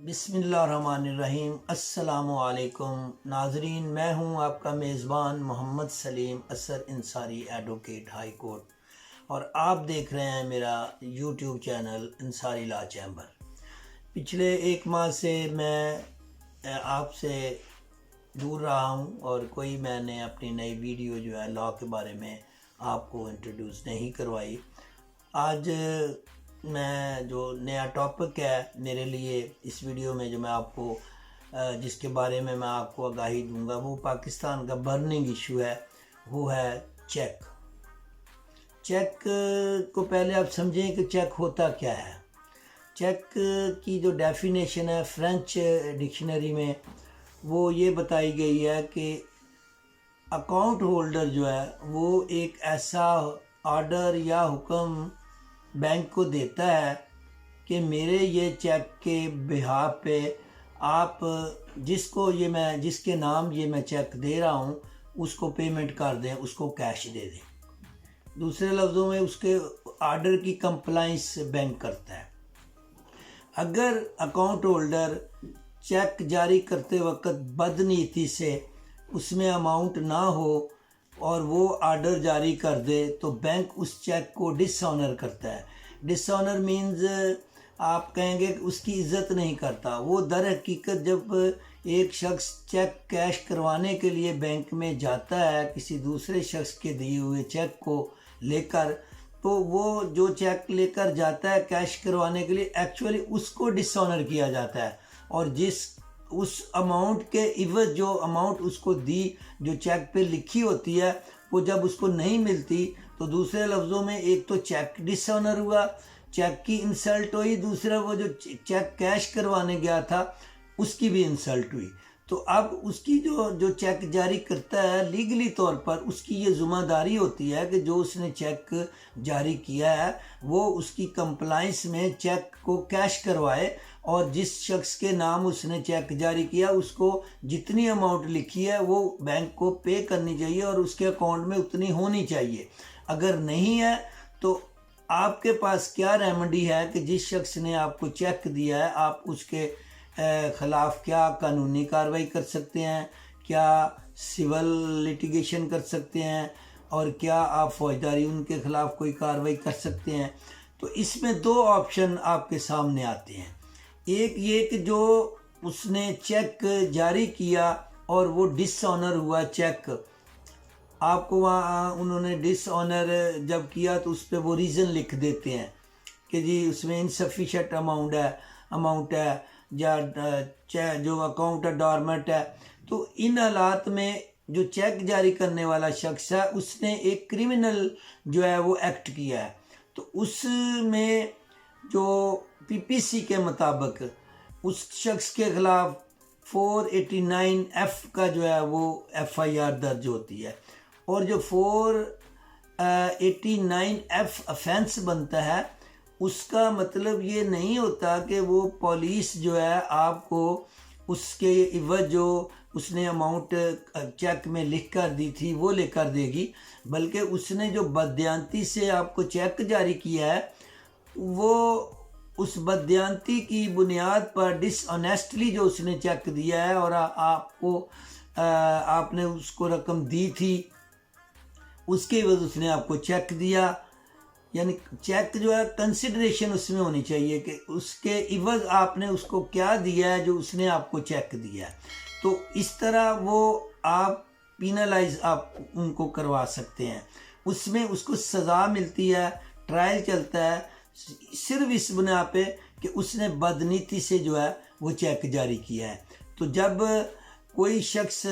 बिस्मिल्लाहिर्रहमानिर्रहीम। अस्सलामुअलैकुम नाजरीन, मैं हूं आपका मेज़बान मोहम्मद सलीम असर इंसारी एडवोकेट हाई कोर्ट और आप देख रहे हैं मेरा यूट्यूब चैनल इंसारी लॉ चैम्बर। पिछले एक माह से मैं आपसे दूर रहा हूं और मैंने अपनी नई वीडियो जो है लॉ के बारे में आपको इंट्रोड्यूस नहीं करवाई। आज मैं जो नया टॉपिक है मेरे लिए इस वीडियो में जो मैं आपको जिसके बारे में मैं आपको आगाही दूंगा वो पाकिस्तान का बर्निंग इशू है, वो है चेक। चेक को पहले आप समझें कि चेक होता क्या है। चेक की जो डेफिनेशन है फ्रेंच डिक्शनरी में वो ये बताई गई है कि अकाउंट होल्डर जो है वो एक ऐसा ऑर्डर या हुक्म बैंक को देता है कि मेरे ये चेक के बिहाफ पे आप जिसके नाम ये मैं चेक दे रहा हूँ उसको पेमेंट कर दें, उसको कैश दे दें। दूसरे लफ्ज़ों में उसके ऑर्डर की कंप्लाइंस बैंक करता है। अगर अकाउंट होल्डर चेक जारी करते वक्त बदनीति से उसमें अमाउंट ना हो और वो ऑर्डर जारी कर दे तो बैंक उस चेक को डिसऑनर करता है। डिसऑनर मीन्स आप कहेंगे कि उसकी इज्जत नहीं करता। वो दर हकीकत जब एक शख्स चेक कैश करवाने के लिए बैंक में जाता है किसी दूसरे शख्स के दिए हुए चेक को लेकर, तो वो जो चेक लेकर जाता है कैश करवाने के लिए एक्चुअली उसको डिसऑनर किया जाता है और उस अमाउंट के इवज जो अमाउंट उसको दी जो चेक पे लिखी होती है वो जब उसको नहीं मिलती तो दूसरे लफ्ज़ों में एक तो चेक डिसऑनर हुआ, चेक की इंसल्ट हुई, दूसरा वो जो चेक कैश करवाने गया था उसकी भी इंसल्ट हुई। तो अब उसकी जो चेक जारी करता है लीगली तौर पर उसकी ये ज़िम्मेदारी होती है कि जो उसने चेक जारी किया है वो उसकी कंप्लाइंस में चेक को कैश करवाए और जिस शख्स के नाम उसने चेक जारी किया उसको जितनी अमाउंट लिखी है वो बैंक को पे करनी चाहिए और उसके अकाउंट में उतनी होनी चाहिए। अगर नहीं है तो आपके पास क्या रेमेडी है कि जिस शख्स ने आपको चेक दिया है आप उसके ख़िलाफ़ क्या कानूनी कार्रवाई कर सकते हैं, क्या सिविल लिटिगेशन कर सकते हैं और क्या आप फौजदारी उनके ख़िलाफ़ कोई कार्रवाई कर सकते हैं। तो इसमें दो ऑप्शन आपके सामने आते हैं। एक ये कि जो उसने चेक जारी किया और वो डिसऑनर हुआ चेक, आपको वहाँ उन्होंने डिसऑनर जब किया तो उस पर वो रीज़न लिख देते हैं कि जी उसमें इनसफिशेंट अमाउंट है या जो अकाउंट डॉर्मेंट है। तो इन हालात में जो चेक जारी करने वाला शख्स है उसने एक क्रिमिनल जो है वो एक्ट किया है। तो उसमें जो पीपीसी के मुताबिक उस शख्स के खिलाफ 489F का जो है वो FIR दर्ज होती है और जो 489F ऑफेंस बनता है उसका मतलब ये नहीं होता कि वो पुलिस जो है आपको उसके इवज जो उसने अमाउंट चेक में लिख कर दी थी वो लेकर देगी, बल्कि उसने जो बदयांती से आपको चेक जारी किया है वो उस बदयांती की बुनियाद पर डिसऑनेस्टली जो उसने चेक दिया है और आपने उसको रकम दी थी उसके एवज उसने आपको चेक दिया, यानी चेक जो है कंसिडरेशन उसमें होनी चाहिए कि उसके इवज आपने उसको क्या दिया है जो उसने आपको चेक दिया है। तो इस तरह वो आप पीनलाइज आप उनको करवा सकते हैं, उसमें उसको सज़ा मिलती है, ट्रायल चलता है सिर्फ इस बुनियाद पे कि उसने बदनीति से जो है वो चेक जारी किया है। तो जब कोई शख्स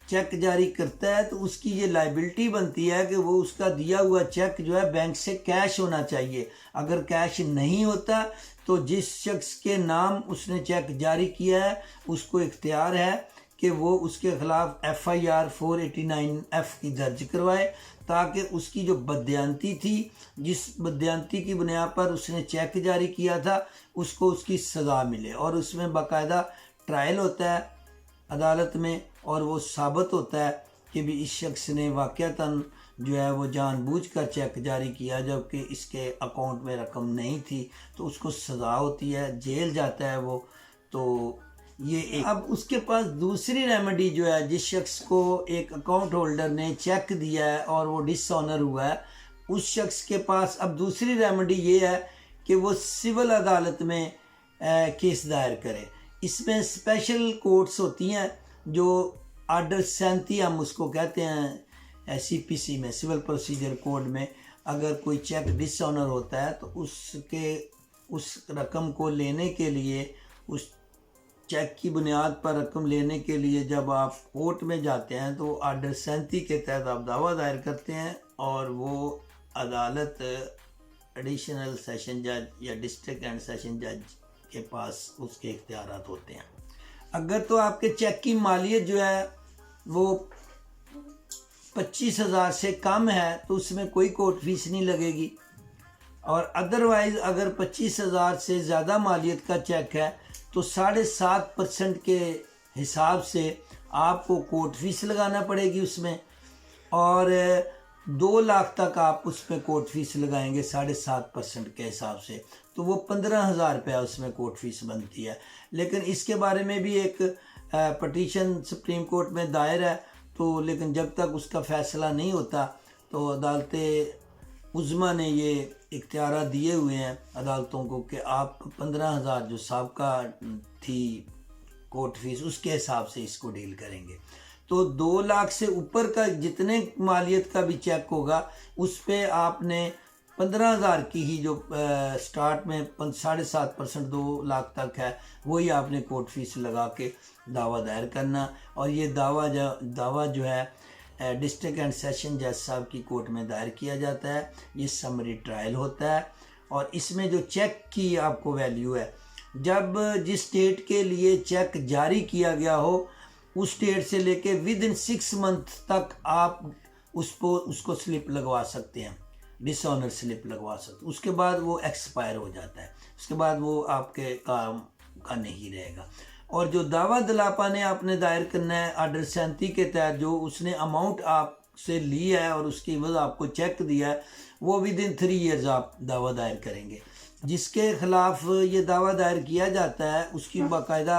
चेक जारी करता है तो उसकी ये लाइबिलिटी बनती है कि वो उसका दिया हुआ चेक जो है बैंक से कैश होना चाहिए। अगर कैश नहीं होता तो जिस शख्स के नाम उसने चेक जारी किया है उसको इख्तियार है कि वो उसके ख़िलाफ़ FIR 489F की दर्ज करवाए ताकि उसकी जो बदयांती थी, जिस बदयांती की बुनियाद पर उसने चेक जारी किया था उसको उसकी सज़ा मिले और उसमें बाकायदा ट्रायल होता है अदालत में और वो साबित होता है कि भी इस शख्स ने वाक़तन जो है वो जानबूझकर चेक जारी किया जबकि इसके अकाउंट में रकम नहीं थी, तो उसको सज़ा होती है, जेल जाता है वो। तो ये एक। अब उसके पास दूसरी रेमेडी जो है, जिस शख्स को एक अकाउंट होल्डर ने चेक दिया है और वो डिसऑनर हुआ है, उस शख्स के पास अब दूसरी रेमेडी ये है कि वो सिविल अदालत में केस दायर करे। इसमें स्पेशल कोर्ट्स होती हैं जो आर्डर 37 हम उसको कहते हैं CPC में, सिविल प्रोसीजर कोड में। अगर कोई चेक डिसऑनर होता है तो उस रकम को लेने के लिए, उस चेक की बुनियाद पर रकम लेने के लिए जब आप कोर्ट में जाते हैं तो आर्डर 37 के तहत आप दावा दायर करते हैं और वो अदालत एडिशनल सेशन जज या डिस्ट्रिक्ट एंड सेशन जज के पास उसके इख्तियारात होते हैं। अगर तो आपके चेक की मालियत जो है वो 25,000 से कम है तो उसमें कोई कोर्ट फीस नहीं लगेगी, और अदरवाइज़ अगर 25,000 से ज़्यादा मालियत का चेक है तो 7.5% के हिसाब से आपको कोर्ट फीस लगाना पड़ेगी उसमें, और 2 लाख तक आप उसमें कोर्ट फीस लगाएंगे 7.5% के हिसाब से, तो वो 15,000 रुपया उसमें कोर्ट फीस बनती है। लेकिन इसके बारे में भी एक पटिशन सुप्रीम कोर्ट में दायर है, तो लेकिन जब तक उसका फ़ैसला नहीं होता तो अदालत उज़्मा ने ये इख्तियार दिए हुए हैं अदालतों को कि आप 15,000 जो साबका थी कोर्ट फीस उसके हिसाब से इसको डील करेंगे। तो 2 लाख से ऊपर का जितने मालियत का भी चेक होगा उस पर आपने 15,000 की ही जो स्टार्ट में 7.5% 2 लाख तक है वही आपने कोर्ट फीस लगा के दावा दायर करना। और ये दावा जो है डिस्ट्रिक्ट एंड सेशन जज साहब की कोर्ट में दायर किया जाता है। ये समरी ट्रायल होता है और इसमें जो चेक की आपको वैल्यू है, जब जिस स्टेट के लिए चेक जारी किया गया हो उस स्टेट से लेके विदिन 6 मंथ तक आप उसको स्लिप लगवा सकते हैं, डिसऑनर स्लिप लगवा सकते। उसके बाद वो एक्सपायर हो जाता है, उसके बाद वो आपके काम का नहीं रहेगा। और जो दावा दिलापा ने आपने दायर करना है आर्डर 37 के तहत, जो उसने अमाउंट आपसे ली है और उसकी वजह आपको चेक दिया है, वो विदिन 3 ईयर्स आप दावा दायर करेंगे। जिसके ख़िलाफ़ ये दावा दायर किया जाता है उसकी बाकायदा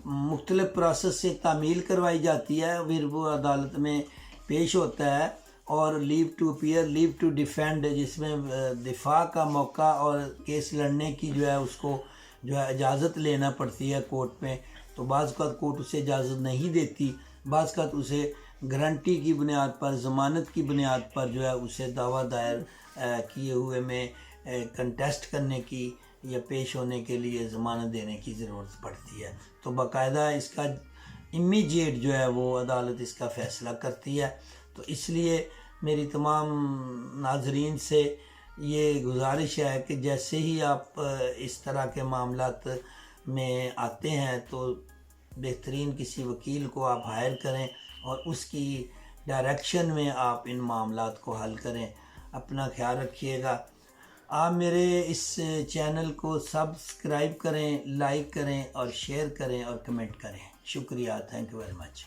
मुख्तलिफ प्रोसेस से तामील करवाई जाती है, फिर वो अदालत में पेश होता है और leave to appear, leave to defend, जिसमें दिफा का मौका और केस लड़ने की जो है उसको जो है इजाज़त लेना पड़ती है कोर्ट में। तो बाज़ का कोर्ट उसे इजाज़त नहीं देती, बाज़ का उसे गारंटी की बुनियाद पर, ज़मानत की बुनियाद पर जो है उसे दावा दायर किए हुए में कंटेस्ट करने की या पेश होने के लिए ज़मानत देने की ज़रूरत पड़ती है। तो बाकायदा इसका इमीडिएट जो है वो अदालत इसका फ़ैसला करती है। तो इसलिए मेरी तमाम नाज़रीन से ये गुजारिश है कि जैसे ही आप इस तरह के मामलात में आते हैं तो बेहतरीन किसी वकील को आप हायर करें और उसकी डायरेक्शन में आप इन मामलात को हल करें। अपना ख्याल रखिएगा। आप मेरे इस चैनल को सब्सक्राइब करें, लाइक करें और शेयर करें और कमेंट करें। शुक्रिया, थैंक यू वेरी मच।